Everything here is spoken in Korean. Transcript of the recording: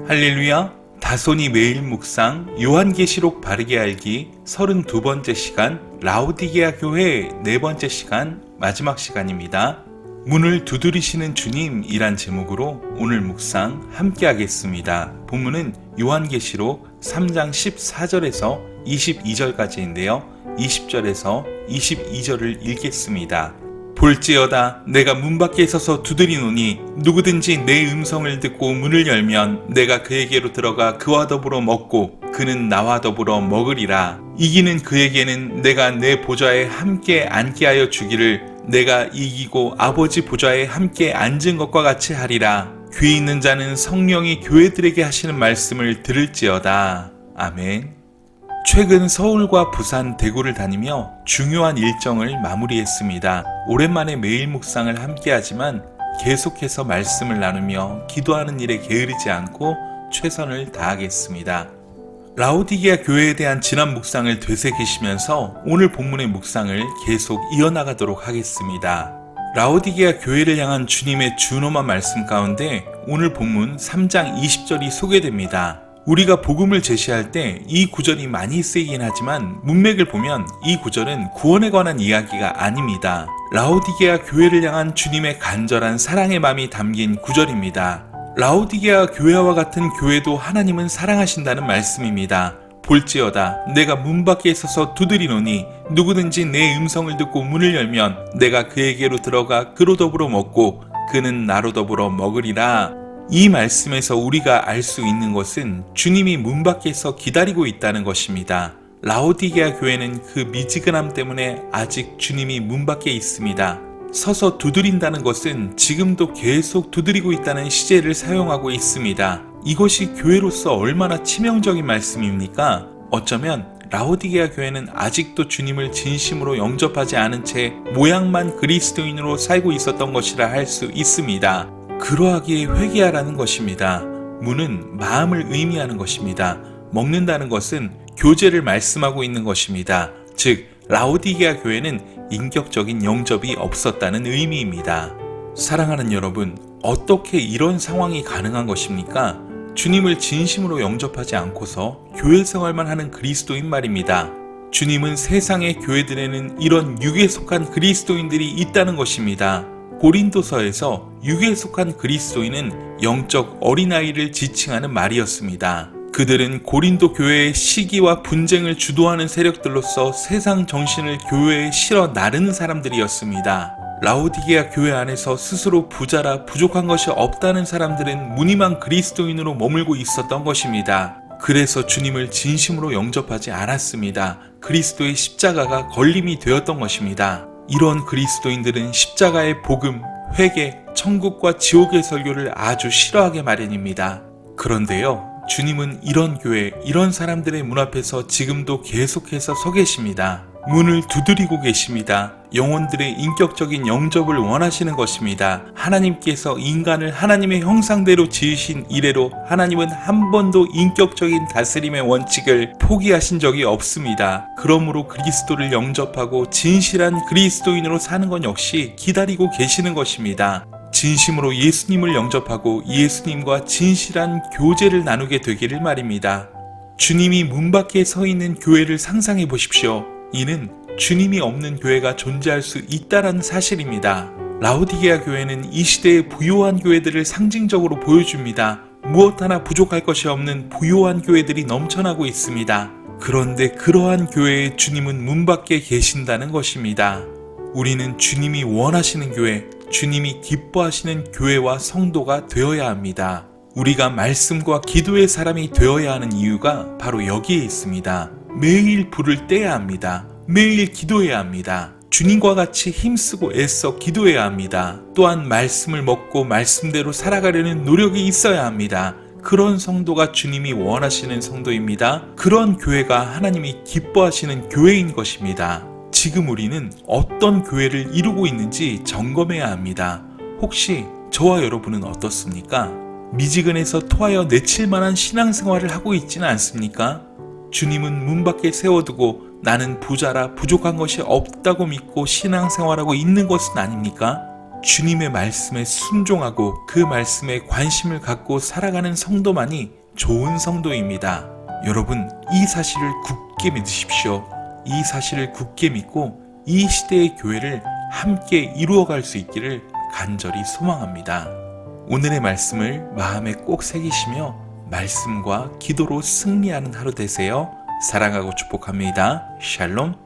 할렐루야. 다손이 매일 묵상 요한계시록 바르게 알기 32번째 시간 라오디게아 교회 4번째 시간 마지막 시간입니다. 문을 두드리시는 주님이란 제목으로 오늘 묵상 함께 하겠습니다. 본문은 요한계시록 3장 14절에서 22절까지인데요. 20절에서 22절을 읽겠습니다. 볼지어다 내가 문 밖에 서서 두드리노니 누구든지 내 음성을 듣고 문을 열면 내가 그에게로 들어가 그와 더불어 먹고 그는 나와 더불어 먹으리라. 이기는 그에게는 내가 내 보좌에 함께 앉게 하여 주기를 내가 이기고 아버지 보좌에 함께 앉은 것과 같이 하리라. 귀 있는 자는 성령이 교회들에게 하시는 말씀을 들을지어다. 아멘. 최근 서울과 부산, 대구를 다니며 중요한 일정을 마무리했습니다. 오랜만에 매일 묵상을 함께 하지만 계속해서 말씀을 나누며 기도하는 일에 게으르지 않고 최선을 다하겠습니다. 라오디게아 교회에 대한 지난 묵상을 되새기시면서 오늘 본문의 묵상을 계속 이어나가도록 하겠습니다. 라오디게아 교회를 향한 주님의 준엄한 말씀 가운데 오늘 본문 3장 20절이 소개됩니다. 우리가 복음을 제시할 때 이 구절이 많이 쓰이긴 하지만 문맥을 보면 이 구절은 구원에 관한 이야기가 아닙니다. 라오디게아 교회를 향한 주님의 간절한 사랑의 마음이 담긴 구절입니다. 라오디게아 교회와 같은 교회도 하나님은 사랑하신다는 말씀입니다. 볼지어다 내가 문 밖에 서서 두드리노니 누구든지 내 음성을 듣고 문을 열면 내가 그에게로 들어가 그로 더불어 먹고 그는 나로 더불어 먹으리라. 이 말씀에서 우리가 알 수 있는 것은 주님이 문 밖에서 기다리고 있다는 것입니다. 라오디게아 교회는 그 미지근함 때문에 아직 주님이 문 밖에 있습니다. 서서 두드린다는 것은 지금도 계속 두드리고 있다는 시제를 사용하고 있습니다. 이것이 교회로서 얼마나 치명적인 말씀입니까? 어쩌면 라오디게아 교회는 아직도 주님을 진심으로 영접하지 않은 채 모양만 그리스도인으로 살고 있었던 것이라 할 수 있습니다. 그러하기에 회개하라는 것입니다. 문은 마음을 의미하는 것입니다. 먹는다는 것은 교제를 말씀하고 있는 것입니다. 즉 라오디게아 교회는 인격적인 영접이 없었다는 의미입니다. 사랑하는 여러분, 어떻게 이런 상황이 가능한 것입니까? 주님을 진심으로 영접하지 않고서 교회 생활만 하는 그리스도인 말입니다. 주님은 세상의 교회들에는 이런 육에 속한 그리스도인들이 있다는 것입니다. 고린도서에서 육에 속한 그리스도인은 영적 어린아이를 지칭하는 말이었습니다. 그들은 고린도 교회의 시기와 분쟁을 주도하는 세력들로서 세상 정신을 교회에 실어 나르는 사람들이었습니다. 라오디게아 교회 안에서 스스로 부자라 부족한 것이 없다는 사람들은 무늬만 그리스도인으로 머물고 있었던 것입니다. 그래서 주님을 진심으로 영접하지 않았습니다. 그리스도의 십자가가 걸림이 되었던 것입니다. 이런 그리스도인들은 십자가의 복음, 회개, 천국과 지옥의 설교를 아주 싫어하게 마련입니다. 그런데요, 주님은 이런 교회, 이런 사람들의 문 앞에서 지금도 계속해서 서 계십니다. 문을 두드리고 계십니다. 영혼들의 인격적인 영접을 원하시는 것입니다. 하나님께서 인간을 하나님의 형상대로 지으신 이래로 하나님은 한 번도 인격적인 다스림의 원칙을 포기하신 적이 없습니다. 그러므로 그리스도를 영접하고 진실한 그리스도인으로 사는 것 역시 기다리고 계시는 것입니다. 진심으로 예수님을 영접하고 예수님과 진실한 교제를 나누게 되기를 말입니다. 주님이 문 밖에 서 있는 교회를 상상해 보십시오. 이는 주님이 없는 교회가 존재할 수 있다는 사실입니다. 라오디게아 교회는 이 시대의 부요한 교회들을 상징적으로 보여줍니다. 무엇 하나 부족할 것이 없는 부요한 교회들이 넘쳐나고 있습니다. 그런데 그러한 교회에 주님은 문 밖에 계신다는 것입니다. 우리는 주님이 원하시는 교회, 주님이 기뻐하시는 교회와 성도가 되어야 합니다. 우리가 말씀과 기도의 사람이 되어야 하는 이유가 바로 여기에 있습니다. 매일 불을 떼야 합니다. 매일 기도해야 합니다. 주님과 같이 힘쓰고 애써 기도해야 합니다. 또한 말씀을 먹고 말씀대로 살아가려는 노력이 있어야 합니다. 그런 성도가 주님이 원하시는 성도입니다. 그런 교회가 하나님이 기뻐하시는 교회인 것입니다. 지금 우리는 어떤 교회를 이루고 있는지 점검해야 합니다. 혹시 저와 여러분은 어떻습니까? 미지근해서 토하여 내칠 만한 신앙생활을 하고 있지는 않습니까? 주님은 문 밖에 세워두고 나는 부자라 부족한 것이 없다고 믿고 신앙생활하고 있는 것은 아닙니까? 주님의 말씀에 순종하고 그 말씀에 관심을 갖고 살아가는 성도만이 좋은 성도입니다. 여러분, 이 사실을 굳게 믿으십시오. 이 사실을 굳게 믿고 이 시대의 교회를 함께 이루어갈 수 있기를 간절히 소망합니다. 오늘의 말씀을 마음에 꼭 새기시며 말씀과 기도로 승리하는 하루 되세요. 사랑하고 축복합니다. 샬롬.